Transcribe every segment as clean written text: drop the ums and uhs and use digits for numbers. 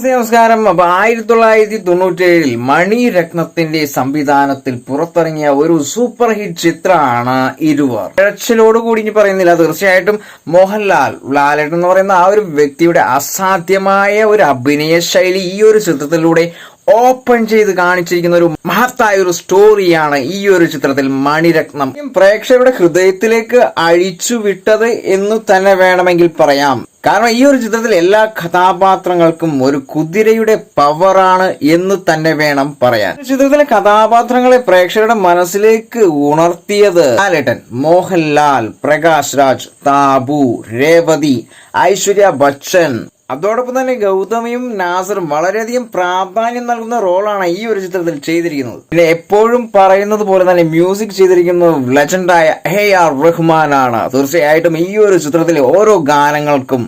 നമസ്കാരം. അപ്പൊ 1997 മണിരത്നത്തിന്റെ സംവിധാനത്തിൽ പുറത്തിറങ്ങിയ ഒരു സൂപ്പർ ഹിറ്റ് ചിത്രമാണ് ഇരുവർ. ഇഴച്ചിലോടുകൂടി ഇനി പറയുന്നില്ല, തീർച്ചയായിട്ടും മോഹൻലാൽ ലാലേട്ടൻ എന്ന് പറയുന്ന ആ ഒരു വ്യക്തിയുടെ അസാധ്യമായ ഒരു അഭിനയ ശൈലി ഈ ഒരു ചിത്രത്തിലൂടെ ഓപ്പൺ ചെയ്ത് കാണിച്ചിരിക്കുന്ന ഒരു മഹത്തായ ഒരു സ്റ്റോറിയാണ് ഈ ഒരു ചിത്രത്തിൽ മണിരത്നം പ്രേക്ഷകരുടെ ഹൃദയത്തിലേക്ക് അഴിച്ചു വിട്ടത് എന്ന് തന്നെ വേണമെങ്കിൽ പറയാം. കാരണം ഈ ഒരു ചിത്രത്തിൽ എല്ലാ കഥാപാത്രങ്ങൾക്കും ഒരു കുതിരയുടെ പവറാണ് എന്ന് തന്നെ വേണം പറയാൻ. ചിത്രത്തിലെ കഥാപാത്രങ്ങളെ പ്രേക്ഷകരുടെ മനസ്സിലേക്ക് ഉണർത്തിയത് ലാലേട്ടൻ, മോഹൻലാൽ, പ്രകാശ് രാജ്, താബു, രേവതി, ഐശ്വര്യ ബച്ചൻ, അതോടൊപ്പം തന്നെ ഗൗതമിയും നാസറും വളരെയധികം പ്രാധാന്യം നൽകുന്ന റോളാണ് ഈ ഒരു ചിത്രത്തിൽ ചെയ്തിരിക്കുന്നത്. പിന്നെ എപ്പോഴും പറയുന്നത് പോലെ തന്നെ മ്യൂസിക് ചെയ്തിരിക്കുന്നത് ലെജൻഡായ AR റഹ്മാനാണ്. തീർച്ചയായിട്ടും ഈ ഒരു ചിത്രത്തിലെ ഓരോ ഗാനങ്ങൾക്കും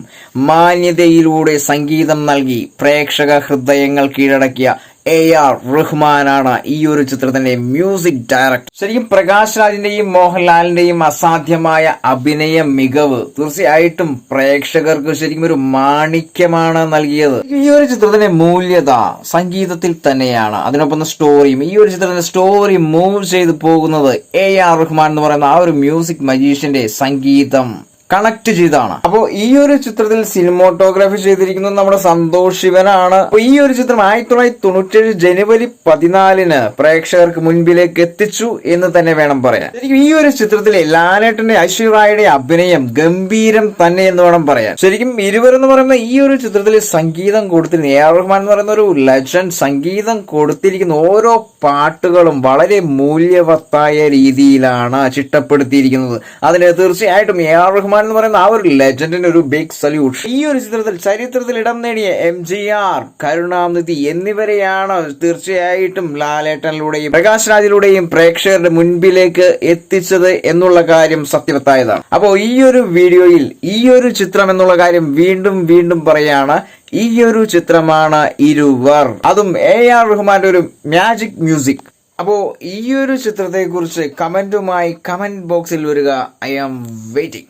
മാന്യതയിലൂടെ സംഗീതം നൽകി പ്രേക്ഷക ഹൃദയങ്ങൾ കീഴടക്കിയ AR റഹ്മാനാണ് ഈ ഒരു ചിത്രത്തിന്റെ മ്യൂസിക് ഡയറക്ടർ. ശരിക്കും പ്രകാശ് രാജിന്റെയും മോഹൻലാലിന്റെയും അസാധ്യമായ അഭിനയ മികവ് തീർച്ചയായിട്ടും പ്രേക്ഷകർക്ക് ശരിക്കും ഒരു മാണിക്യമാണ് നൽകിയത്. ഈ ഒരു ചിത്രത്തിന്റെ മൂല്യത സംഗീതത്തിൽ തന്നെയാണ്. അതിനൊപ്പം സ്റ്റോറിയും, ഈ ഒരു ചിത്രത്തിന്റെ സ്റ്റോറി മൂവ് ചെയ്ത് പോകുന്നത് AR റഹ്മാൻ എന്ന് പറയുന്ന ആ ഒരു മ്യൂസിക് മജീഷ്യന്റെ സംഗീതം കണക്ട് ചെയ്താണ്. അപ്പോ ഈ ഒരു ചിത്രത്തിൽ സിനിമോട്ടോഗ്രാഫി ചെയ്തിരിക്കുന്നത് നമ്മുടെ സന്തോഷ് ശിവനാണ്. അപ്പൊ ഈ ഒരു ചിത്രം 1997 ജനുവരി 14 പ്രേക്ഷകർക്ക് മുൻപിലേക്ക് എത്തിച്ചു എന്ന് തന്നെ വേണം പറയാൻ. ശരിക്കും ഈ ഒരു ചിത്രത്തിലെ ലാലേട്ടന്റെ ഐശ്വര്യയുടെ അഭിനയം ഗംഭീരം തന്നെ എന്ന് വേണം പറയാൻ. ശരിക്കും ഇരുവർ എന്ന് പറയുന്ന ഈ ഒരു ചിത്രത്തിൽ സംഗീതം കൊടുത്തിരുന്ന AR റഹ്മാൻ എന്ന് പറയുന്ന ഒരു ലെജൻഡ് സംഗീതം കൊടുത്തിരിക്കുന്ന ഓരോ പാട്ടുകളും വളരെ മൂല്യവത്തായ രീതിയിലാണ് ചിട്ടപ്പെടുത്തിയിരിക്കുന്നത്. അതിന് തീർച്ചയായിട്ടും AR റഹ്മാൻ എന്ന് പറയുന്ന ആ ഒരു ലെജൻഡിന് ഒരു ബിഗ് സല്യൂട്ട്. ഈ ഒരു ചിത്രത്തിൽ ചരിത്രത്തിൽ ഇടം നേടിയ MGR, കരുണാനിധി എന്നിവരെയാണ് തീർച്ചയായിട്ടും ലാലേട്ടനിലൂടെയും പ്രകാശ് രാജിലൂടെയും പ്രേക്ഷകരുടെ മുൻപിലേക്ക് എത്തിച്ചത് എന്നുള്ള കാര്യം സത്യവത്തായതാണ്. അപ്പോ ഈ ഒരു വീഡിയോയിൽ ഈ ഒരു ചിത്രം എന്നുള്ള കാര്യം വീണ്ടും പറയാണ്. ഈ ഒരു ചിത്രമാണ് ഇരുവർ, അതും AR റഹ്മാന്റെ ഒരു മാജിക് മ്യൂസിക്. അപ്പോ ഈ ഒരു ചിത്രത്തെ കുറിച്ച് കമന്റുമായി കമന്റ് ബോക്സിൽ വരിക. I am waiting.